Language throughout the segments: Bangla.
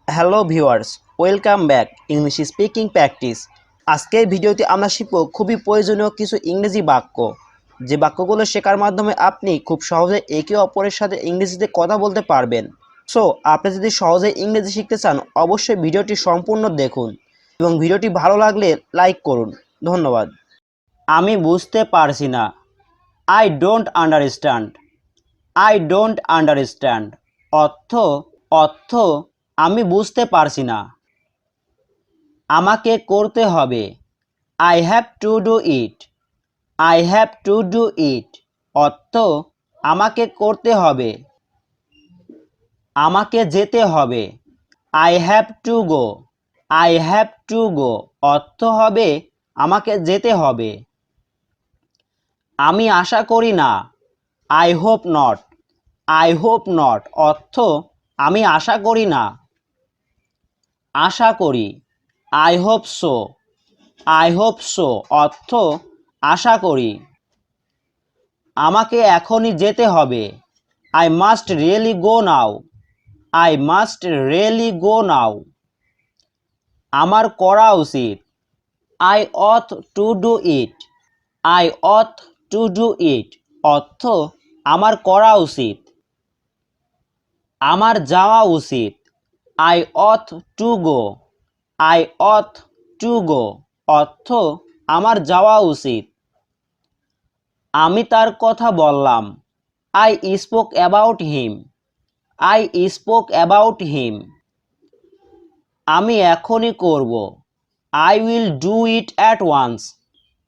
Hello viewers, welcome back English speaking practice. আজকের ভিডিওতে আমরা শিখব খুবই প্রয়োজনীয় কিছু ইংরেজি বাক্য, যে বাক্যগুলো শেখার মাধ্যমে আপনি খুব সহজে একে অপরের সাথে ইংরেজিতে কথা বলতে পারবেন। সো আপনি যদি সহজে ইংরেজি শিখতে চান, অবশ্যই ভিডিওটি সম্পূর্ণ দেখুন এবং ভিডিওটি ভালো লাগলে লাইক করুন। ধন্যবাদ। আমি বুঝতে পারছি না। I don't understand. I don't understand অর্থ অর্থ আমি বুঝতে পারছি না। আমাকে করতে হবে। I have to do it. I have to do it অর্থ আমাকে করতে হবে। আমাকে যেতে হবে। I have to go. I have to go অর্থ হবে আমাকে যেতে হবে। আমি আশা করি না। I hope not. I hope not অর্থ আমি আশা করি না। আশা করি। I hope so. I hope so অর্থ আশা করি। আমাকে এখনই যেতে হবে। I must really go now. I must really go now আমার করা উচিত। I ought to do it. I ought to do it অর্থ আমার করা উচিত। আমার যাওয়া উচিত। I ought to go. I ought to go অর্থ আমার যাওয়া উচিত। আমি তার কথা বললাম। I spoke about him. I spoke about him আমি এখনই করব। I will do it at once.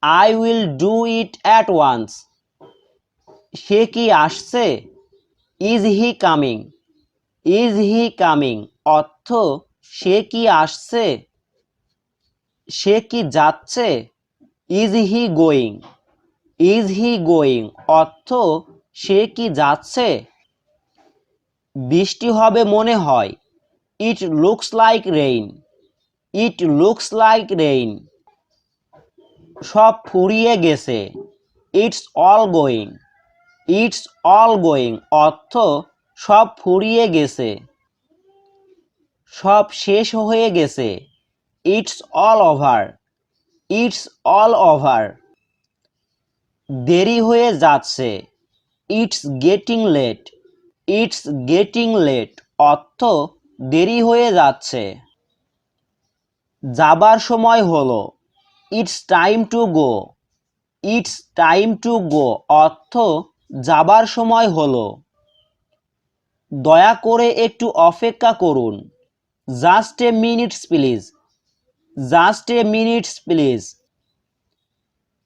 I will do it at once সে কি আসছে? Is he coming. Is he coming অর্থ সে কি আসছে? সে কি যাচ্ছে? Is he going. Is he going অর্থ সে কি যাচ্ছে? বৃষ্টি হবে মনে হয়। It looks like rain. It looks like rain সব ফুরিয়ে গেছে। It's all going. It's all going অর্থ সব ফুরিয়ে গেছে। সব শেষ হয়ে গেছে। It's all over. It's all over দেরি হয়ে যাচ্ছে। It's getting late. It's getting late অর্থ দেরি হয়ে যাচ্ছে। যাবার সময় হলো। It's time to go. It's time to go অর্থ যাবার সময় হলো। দয়া করে একটু অপেক্ষা করুন। Just a minutes please. Just a minutes please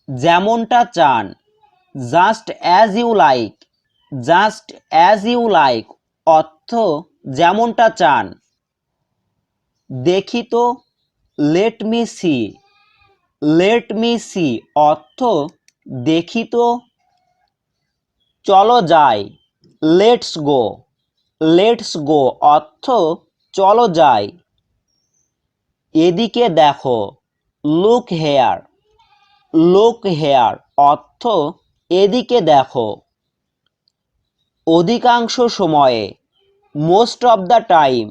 যেমনটা চান। Just as you like. Just as you like অর্থ যেমনটা চান। দেখি তো। Let me see. Let me see অর্থ দেখি তো। চলো যাই। Let's go. লেটস গো অর্থ চলো যাই। এদিকে দেখো। Look hair. লুক হেয়ার অর্থ এদিকে দেখো। অধিকাংশ সময়ে। Most of the time.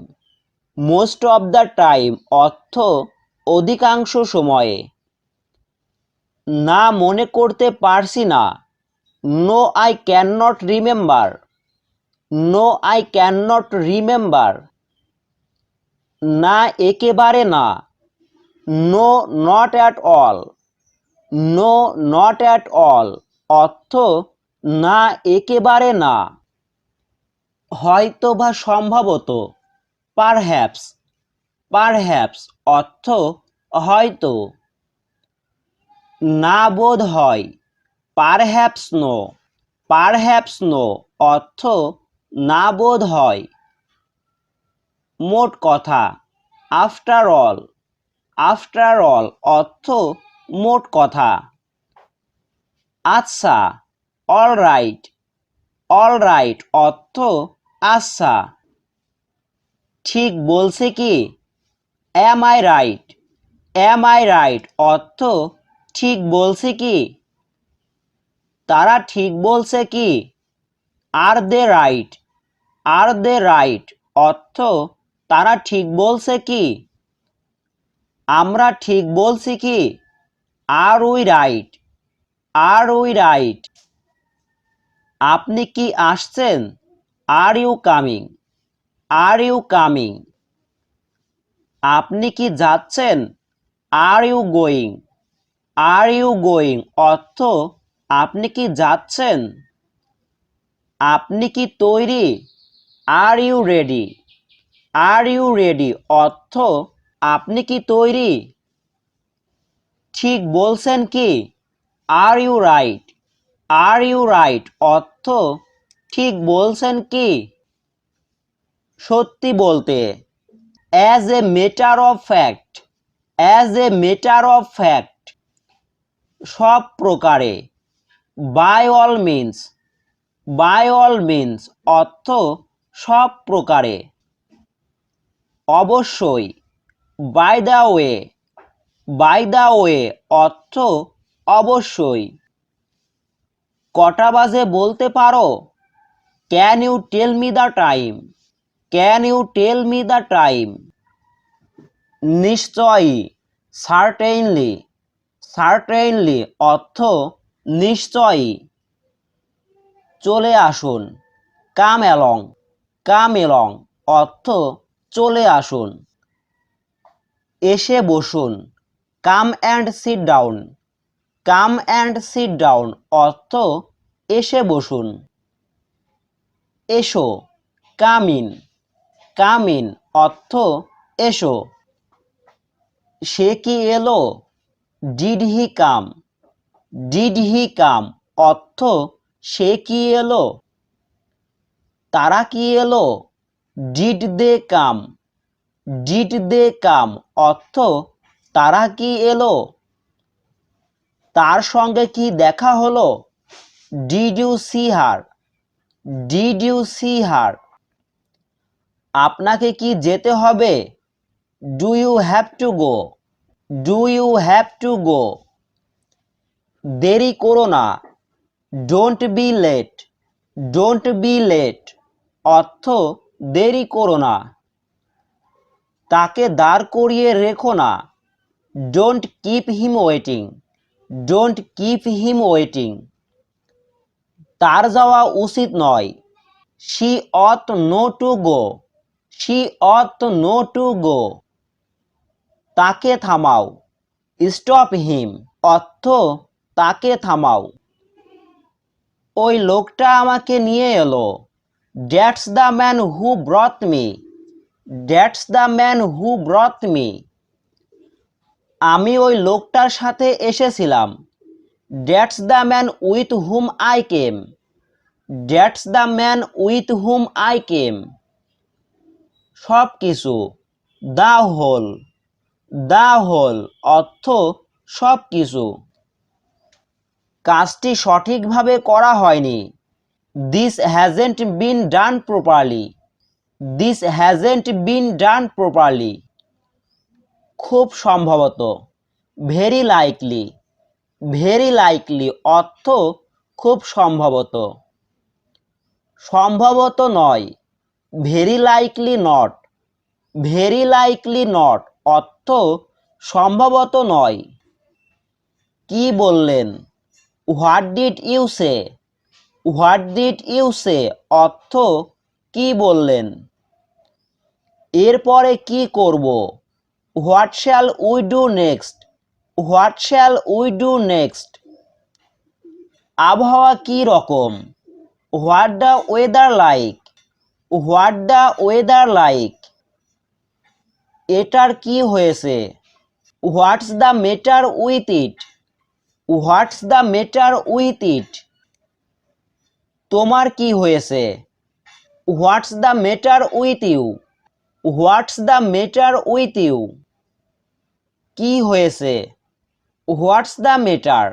Most of the time অর্থ অধিকাংশ সময়ে। না মনে করতে পারছি না। No I can not remember. No I can not remember না একেবারে না। No not at all. No not at all অর্থ না একেবারে না। হয়তো বা সম্ভবত। পারহ্যাপস। পারহ্যাপস অর্থ হয়তো। না বোধ হয়। Perhaps no. পারহ্যাপস নো অর্থ না বোধ হয়। মোট কথা। After all. আফটার অল অর্থ মোট কথা। আচ্ছা। All right. অল রাইট অর্থ আচ্ছা। ঠিক বলছে কি? Am I right. Am I right অর্থ ঠিক বলছে কি? তারা ঠিক বলছে কি? আর দে রাইট। আর দে রাইট অর্থ তারা ঠিক বলছে কি? আমরা ঠিক বলছি কি? Are we right? Are we right? আপনি কি আসছেন? Are you coming? Are you coming? আপনি কি যাচ্ছেন? Are you going? Are you going? অর্থ আপনি কি যাচ্ছেন? আপনি কি তৈরি? Are you ready? Are you ready? অর্থ আপনি কি তৈরি? ঠিক বলছেন কি? Are you right? Are you right? অর্থ ঠিক বলছেন কি? সত্যি বলতে। As a matter of fact? As a matter of fact? সব প্রকারে। By all means? By all means? অর্থ সব প্রকারে। অবশ্যই। By the way? By the way? অর্থ অবশ্যই। কটা বাজে বলতে পারো? Can you tell me the time? Can you tell me the time? নিশ্চয়ই। সার্টেইনলি? সার্টেইনলি? অর্থ নিশ্চয়ই। চলে আসুন। Come along? Come along? অর্থ চলে আসুন। এসে বসুন। Come and sit down? Come and sit down? অর্থ এসে বসুন। এসো। Come in? Come in? অর্থ এসো। সে কি এলো? Did he come? Did he come? অর্থ সে কি এলো। তারা কি এলো? Did they come? Did they come? অর্থ তারা কি এলো। তার সঙ্গে কি দেখা হলো? Did you see her? Did you see her? আপনাকে কি যেতে হবে? Do you have to go? Do you have to go? দেরি করো না। Don't be late? Don't be late? অর্থ দেরি করো না। তাকে দাঁড় করিয়ে রেখো না। Don't keep him waiting? Don't keep him waiting? তার যাওয়া উচিত নয়। She ought no to go? She ought no to go? তাকে থামাও। Stop him? অর্থ তাকে থামাও। ওই লোকটা আমাকে নিয়ে এলো। That's the man who brought me? That's the man who brought me? আমি ওই লোকটার সাথে এসেছিলাম। That's the man with whom I came? That's the man with whom I came? সব কিছু। The whole? The whole? অর্থ সব কিছু। কাজটি সঠিকভাবে করা হয়নি। This hasn't been done properly? This hasn't been done properly? খুব সম্ভবত। Very likely? Very likely? অর্থ খুব সম্ভবত। সম্ভবত নয়। Very likely not? Very likely not? অর্থ সম্ভবত নয়। কি বললেন? What did you say? What did you say? অর্থ কি বললেন। এরপরে কি করব? What shall we do next? What shall we do next? আবহাওয়া কি রকম? What the weather like? What the weather like? এটার কি হয়েছে? What's the matter with it? What's the matter with it? তোমার কি হয়েছে? What's the matter with you? What's the matter with you? কি হয়েছে? What's the matter?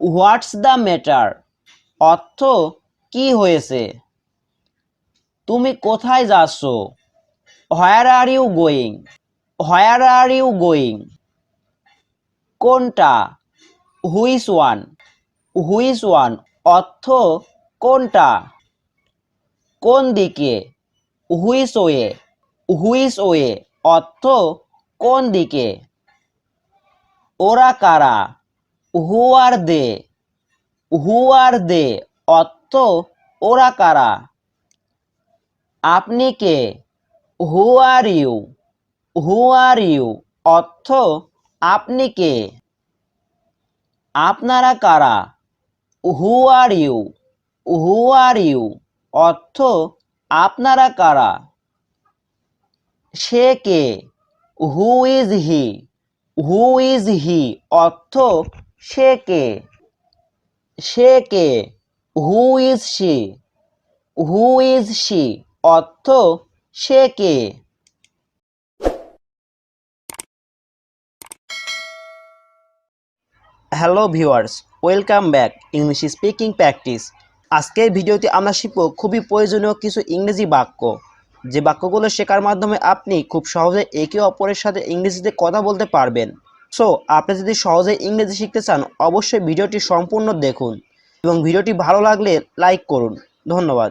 What's the matter? অর্থ কি হয়েছে। তুমি কোথায় যাচ্ছ? Where are you going? Where are you going? কোনটা? Which one? Which one? অর্থ কোনটা। কোন দিকে? Which way? হুইচ ওয়ে অর্থ কোন দিকে। ওরা কারা, হু আর দে, হু আর দে অর্থ ওরা কারা। আপনি কে, হু are you, who are you অর্থ আপনি কে। আপনারা কারা, হু are you, who are you অর্থ আপনারা কারা। সে কে, who is he, who is he অর্থ সে কে। সে কে, who is she, who is she অর্থ সে কে। Hello viewers, welcome back English speaking practice. আজকের ভিডিওতে আমরা শিখব খুবই প্রয়োজনীয় কিছু ইংরেজি বাক্য, যে বাক্যগুলো শেখার মাধ্যমে আপনি খুব সহজে একে অপরের সাথে ইংরেজিতে কথা বলতে পারবেন। সো আপনি যদি সহজে ইংরেজি শিখতে চান অবশ্যই ভিডিওটি সম্পূর্ণ দেখুন এবং ভিডিওটি ভালো লাগলে লাইক করুন। ধন্যবাদ।